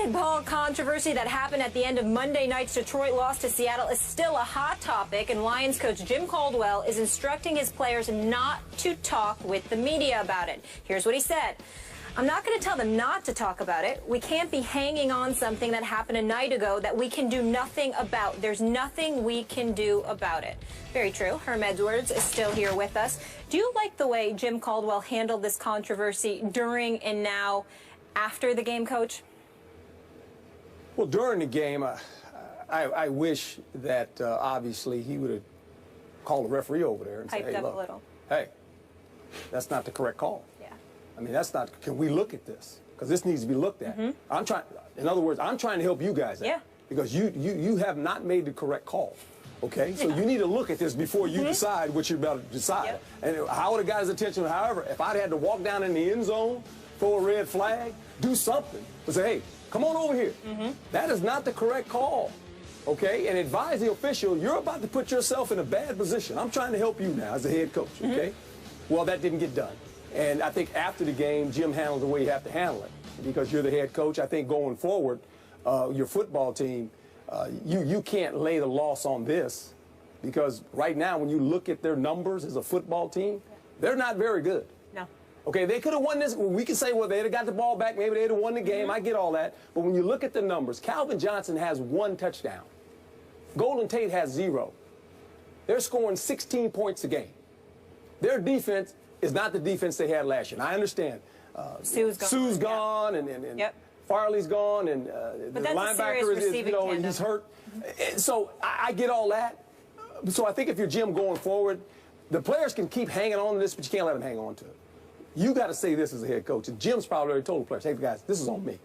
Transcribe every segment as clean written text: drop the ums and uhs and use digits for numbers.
onside ball controversy that happened at the end of Monday night's Detroit loss to Seattle is still a hot topic, and Lions coach Jim Caldwell is instructing his players not to talk with the media about it. Here's what he said. I'm not going to tell them not to talk about it. We can't be hanging on something that happened a night ago that we can do nothing about. There's nothing we can do about it. Very true. Herm Edwards is still here with us. Do you like the way Jim Caldwell handled this controversy during and now after the game, Coach? Well, during the game, I wish that obviously he would have called the referee over there and said, hey, look, hey, that's not the correct call. I mean, that's not, can we look at this? Because this needs to be looked at. I'm trying, in other words, I'm trying to help you guys out. Because you have not made the correct call. Okay? So you need to look at this before you decide what you're about to decide. And how would have got his attention? However, if I'd had to walk down in the end zone, throw a red flag, do something, but say, hey, come on over here. That is not the correct call. Okay? And advise the official, you're about to put yourself in a bad position. I'm trying to help you now as the head coach. Okay? Well, that didn't get done. And I think after the game, Jim handled the way you have to handle it. Because you're the head coach, I think going forward, your football team, you can't lay the loss on this. Because right now, when you look at their numbers as a football team, they're not very good. No. Okay, they could have won this. We can say, well, they'd have got the ball back. Maybe they'd have won the game. I get all that. But when you look at the numbers, Calvin Johnson has 1 touchdown. Golden Tate has 0. They're scoring 16 points a game. Their defense is not the defense they had last year. And I understand. Sue's gone, and Farley's gone, and the linebacker is he's hurt. So I get all that. So I think if you're Jim going forward, the players can keep hanging on to this, but you can't let them hang on to it. You got to say this as a head coach. And Jim's probably already told the players, hey, guys, this is on me.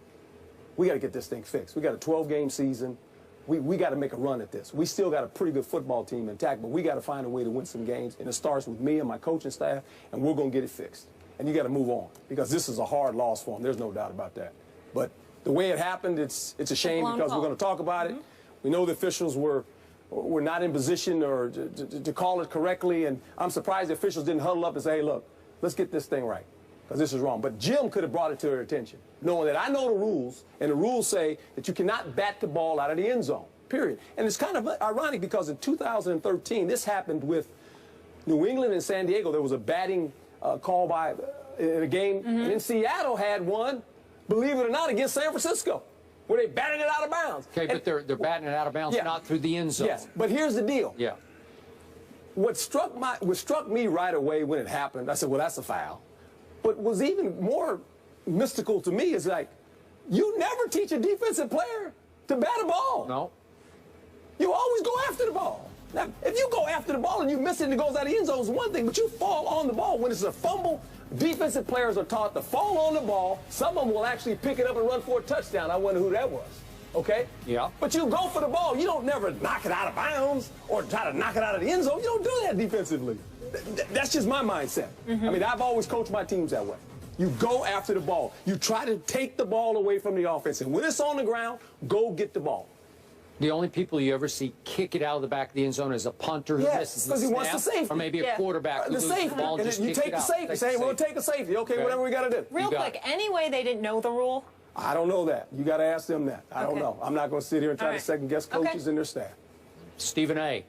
We got to get this thing fixed. We got a 12-game season. We got to make a run at this. We still got a pretty good football team intact, but we got to find a way to win some games, and it starts with me and my coaching staff, and we're going to get it fixed. And you got to move on, because this is a hard loss for them. There's no doubt about that. But the way it happened, it's a shame because we're going to talk about it. We know the officials were not in position or to call it correctly, and I'm surprised the officials didn't huddle up and say, hey, look, let's get this thing right, because this is wrong. But Jim could have brought it to their attention, knowing that I know the rules, and the rules say that you cannot bat the ball out of the end zone, period. And it's kind of ironic because in 2013, this happened with New England and San Diego. There was a batting call by in a game, and then Seattle had one, believe it or not, against San Francisco, where they batted it out of bounds. Okay, but they're batting it out of bounds, not through the end zone. Yes, but here's the deal. What struck me right away when it happened, I said, well, that's a foul. But was even more mystical to me is like, you never teach a defensive player to bat a ball. No. You always go after the ball. Now, if you go after the ball and you miss it and it goes out of the end zone, it's one thing, but you fall on the ball. When it's a fumble, defensive players are taught to fall on the ball. Some of them will actually pick it up and run for a touchdown. I wonder who that was. Okay? Yeah. But you go for the ball. You don't never knock it out of bounds or try to knock it out of the end zone. You don't do that defensively. That's just my mindset. I mean, I've always coached my teams that way. You go after the ball. You try to take the ball away from the offense. And when it's on the ground, go get the ball. The only people you ever see kick it out of the back of the end zone is a punter who misses the snap, he wants the safety. Or maybe a quarterback who loses the ball and just you take the safety. Say, we'll take the safety. Okay, whatever we got to do. Real quick, any way they didn't know the rule? I don't know that. You got to ask them that. I don't know. I'm not going to sit here and try to second-guess coaches and their staff. Stephen A.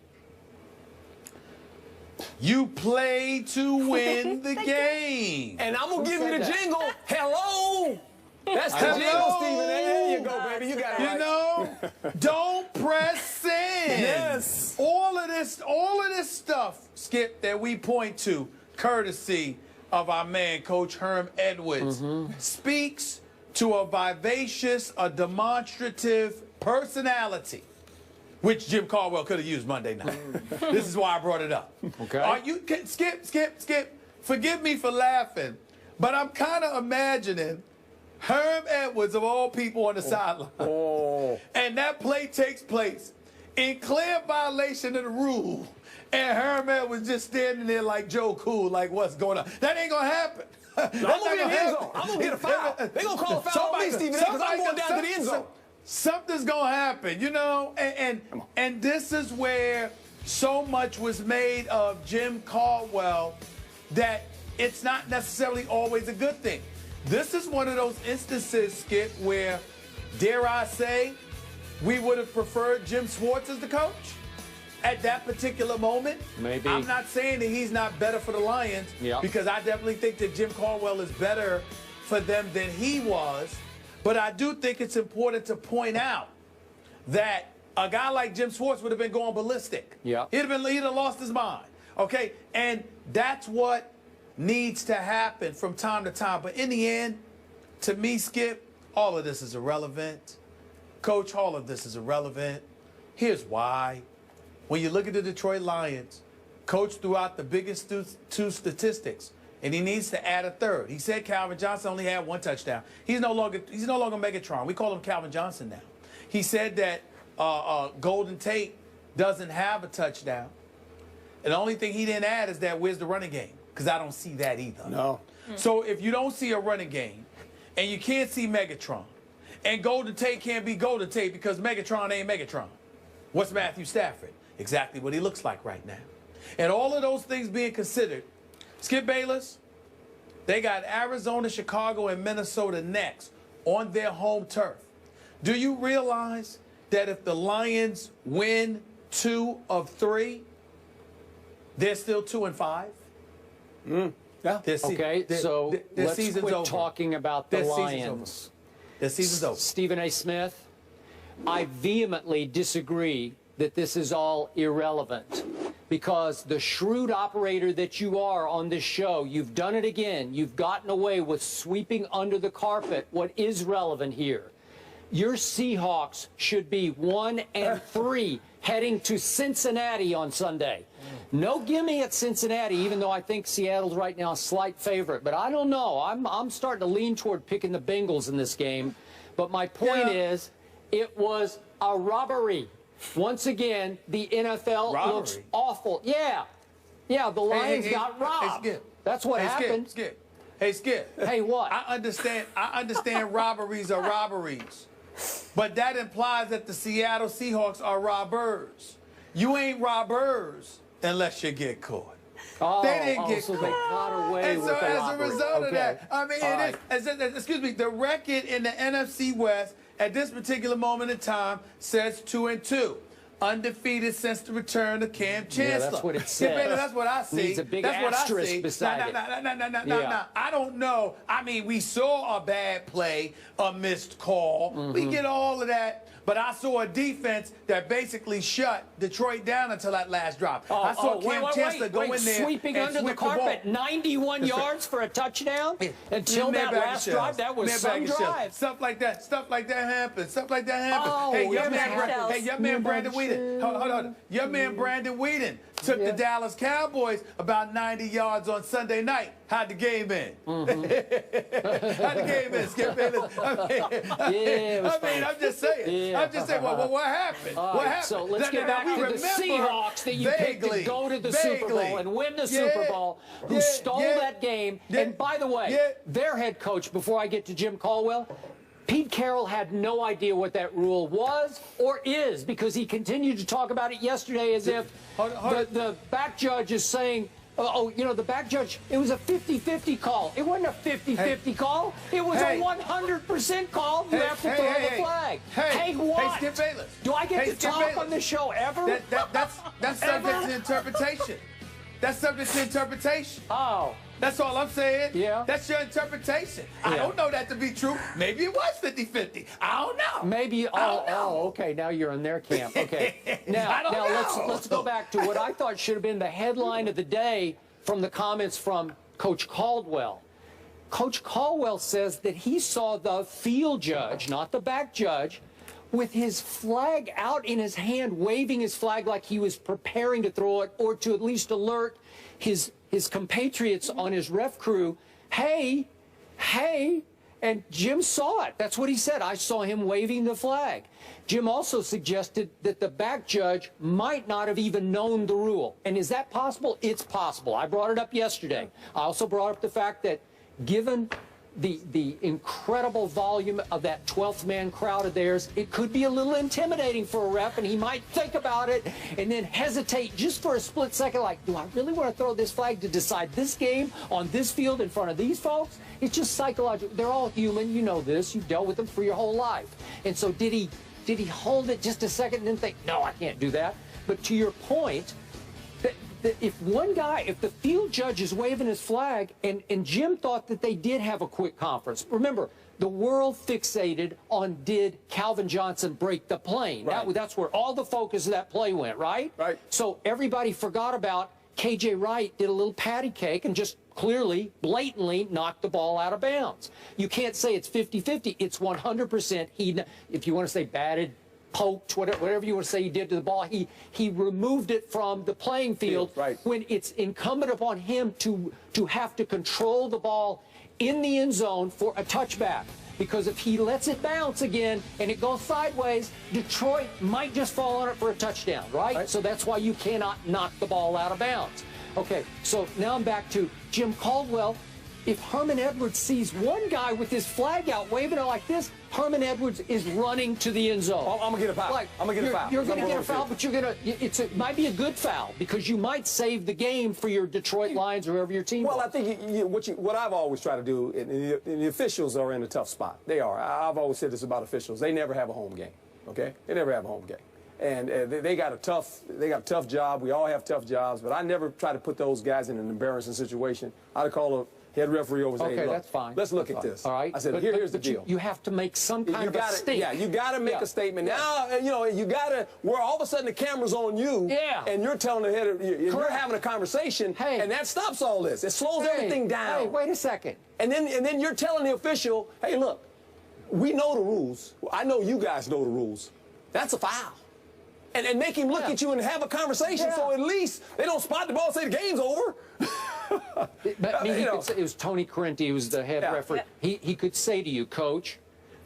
You play to win the game. And I'm going to give you the jingle. Hello. That's the jingle, Stephen A. There you go, baby. You got it right. You know, don't press in. Yes. All of this stuff, Skip, that we point to, courtesy of our man, Coach Herm Edwards, speaks to a vivacious, a demonstrative personality, which Jim Caldwell could have used Monday night. This is why I brought it up. Okay. Skip, forgive me for laughing, but I'm kind of imagining Herm Edwards, of all people, on the sideline. And that play takes place in clear violation of the rule. And Herm Edwards just standing there like Joe Cool, like, what's going on? That ain't going to happen. I'm going to be in the end zone. I'm going to get a foul. They're going to call a foul on me, Stephen A., because I'm going down to the end zone. Something's going to happen, you know? And this is where so much was made of Jim Caldwell that it's not necessarily always a good thing. This is one of those instances, Skip, where dare I say, we would have preferred Jim Schwartz as the coach at that particular moment. Maybe. I'm not saying that he's not better for the Lions, because I definitely think that Jim Caldwell is better for them than he was. But I do think it's important to point out that a guy like Jim Schwartz would have been going ballistic. Yeah. He'd have lost his mind. Okay? And that's what needs to happen from time to time. But in the end, to me, Skip, all of this is irrelevant. Coach, all of this is irrelevant. Here's why. When you look at the Detroit Lions, Coach threw out the biggest two statistics, and he needs to add a third. He said Calvin Johnson only had 1 touchdown. He's no longer Megatron. We call him Calvin Johnson now. He said that Golden Tate doesn't have a touchdown. And the only thing he didn't add is that where's the running game? Because I don't see that either. No. So if you don't see a running game, and you can't see Megatron, and Golden Tate can't be Golden Tate because Megatron ain't Megatron, what's Matthew Stafford? Exactly what he looks like right now. And all of those things being considered, Skip Bayless, they got Arizona, Chicago, and Minnesota next on their home turf. Do you realize that if the Lions win 2 of 3, they're still 2-5? Yeah. Okay, so let's quit over. talking about the Lions. Their season's over. Stephen A. Smith, I vehemently disagree that this is all irrelevant, because the shrewd operator that you are on this show, you've done it again. You've gotten away with sweeping under the carpet what is relevant here. Your Seahawks should be 1-3 heading to Cincinnati on Sunday. No gimme at Cincinnati, even though I think Seattle's right now a slight favorite. But I don't know. I'm starting to lean toward picking the Bengals in this game. But my point is, it was a robbery. Once again, the NFL looks awful. Yeah, the Lions got robbed. That's what happened. Skip. Hey, Skip. Hey, what? I understand robberies are robberies. But that implies that the Seattle Seahawks are robbers. You ain't robbers unless you get caught. Oh, they didn't get so caught. They got away and with so the as robbery. a result of that, I mean, excuse me, the record in the NFC West at this particular moment in time says 2-2. Undefeated since the return of Cam Chancellor. Yeah, that's what it says. That's what I see. Needs a big asterisk beside it. No. I don't know. I mean, we saw a bad play, a missed call. We get all of that. But I saw a defense that basically shut Detroit down until that last drop. I saw Cam Chancellor go in there sweeping and under the carpet, 91 yards for a touchdown until that last drive. That was some drive. Stuff like that happens. Oh, hey, your man Brandon Whedon. Hold on. Your man Brandon Whedon took the Dallas Cowboys about 90 yards on Sunday night. How'd the game end? How'd the game end, Skip Bayless? I'm just saying. I'm just saying. What happened? What happened? So let's get back to the Seahawks that you picked to go to the Super Bowl and win the Super Bowl, who stole that game. And by the way, their head coach, before I get to Jim Caldwell, Pete Carroll had no idea what that rule was or is, because he continued to talk about it yesterday as if the back judge is saying, the back judge, it was a 50-50 call. It wasn't a 50-50 call. It was a 100% call. You have to throw the flag. Hey, what? Hey, Skip Bayless. Do I get to talk on the show ever? That's subject to interpretation. That's subject to interpretation. Oh. That's all I'm saying. Yeah. That's your interpretation. I don't know that to be true. Maybe it was 50-50. I don't know. Maybe. Okay. Now you're in their camp. Okay. Now let's go back to what I thought should have been the headline of the day from the comments from Coach Caldwell. Coach Caldwell says that he saw the field judge, not the back judge, with his flag out in his hand, waving his flag like he was preparing to throw it, or to at least alert his compatriots on his ref crew, hey, and Jim saw it. That's what he said. I saw him waving the flag. Jim also suggested that the back judge might not have even known the rule. And is that possible? It's possible. I brought it up yesterday. I also brought up the fact that given the incredible volume of that 12th man crowd of theirs, it could be a little intimidating for a ref, and he might think about it and then hesitate just for a split second, like, do I really want to throw this flag to decide this game on this field in front of these folks? It's just psychological. They're all human. You know this. You've dealt with them for your whole life. And so did he hold it just a second and then think, no, I can't do that? But to your point, that if the field judge is waving his flag, and Jim thought that they did have a quick conference. Remember, the world fixated on, did Calvin Johnson break the plane? Right. That's where all the focus of that play went, right? Right. So everybody forgot about KJ Wright did a little patty cake and just clearly, blatantly knocked the ball out of bounds. You can't say it's 50-50. It's 100%. If you want to say batted, poked, whatever you want to say he did to the ball, he removed it from the playing field. Right. When it's incumbent upon him to have to control the ball in the end zone for a touchback. Because if he lets it bounce again and it goes sideways, Detroit might just fall on it for a touchdown, right? So that's why you cannot knock the ball out of bounds. Okay, so now I'm back to Jim Caldwell. If Herman Edwards sees one guy with his flag out waving it like this, Herman Edwards is running to the end zone. I'm going to get a foul. I'm going to get a foul. You're going to get a foul, but it might be a good foul because you might save the game for your Detroit Lions or whoever your team Well, was. I think what I've always tried to do, and the officials are in a tough spot. They are. I've always said this about officials. They never have a home game, okay? They never have a home game. And they got a tough job. We all have tough jobs, but I never try to put those guys in an embarrassing situation. I'd call a head referee over and say, Okay, hey, look, that's fine. let's look at this. All right. I said, here's the deal. You have to make some kind of a statement. Yeah, you got to make a statement. Now, you got to, where all of a sudden the camera's on you, and you're telling the head, you're having a conversation, and that stops all this. It slows everything down. Hey, wait a second. And then you're telling the official, hey, look, we know the rules. I know you guys know the rules. That's a foul. And make him look at you and have a conversation, so at least they don't spot the ball and say the game's over. It was Tony Correnti, who was the head referee. He could say to you, Coach,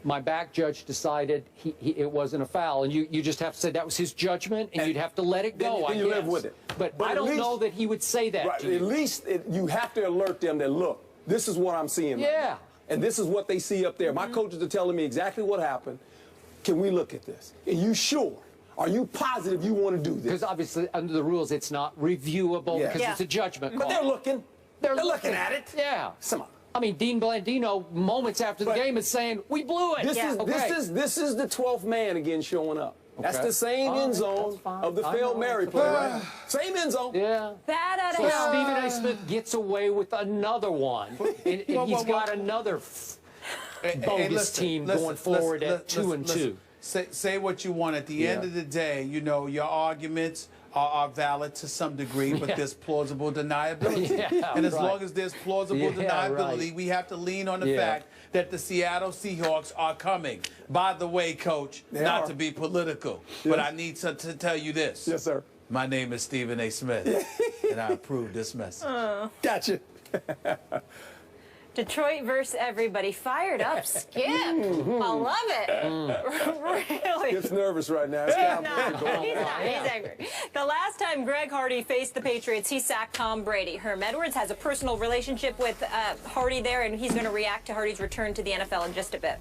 my back judge decided it wasn't a foul, and you just have to say that was his judgment, and you'd have to let it go. Then you live with it. But I don't know that he would say that to you. At least you have to alert them that, look, this is what I'm seeing. Right now, and this is what they see up there. My coaches are telling me exactly what happened. Can we look at this? Are you sure? Are you positive you want to do this? Because obviously, under the rules, it's not reviewable because it's a judgment call. But they're looking. They're looking at it. Yeah. Come on. I mean, Dean Blandino, moments after the game, is saying, we blew it. This is the 12th man again showing up. That's the same end zone of the failed Mary play, right? Same end zone. Yeah. Bad at So Stephen A. Smith gets away with another one. And he's got another bogus team going forward at 2-2. Say what you want. At the end of the day, your arguments are valid to some degree, but there's plausible deniability. And as long as there's plausible deniability, we have to lean on the fact that the Seattle Seahawks are coming. By the way, Coach, not to be political, but I need to tell you this. Yes, sir. My name is Stephen A. Smith, and I approve this message. Gotcha. Detroit versus everybody. Fired up, Skip. I love it. Really. Skip's nervous right now. He's not. He's angry. The last time Greg Hardy faced the Patriots, he sacked Tom Brady. Herm Edwards has a personal relationship with Hardy there, and he's going to react to Hardy's return to the NFL in just a bit.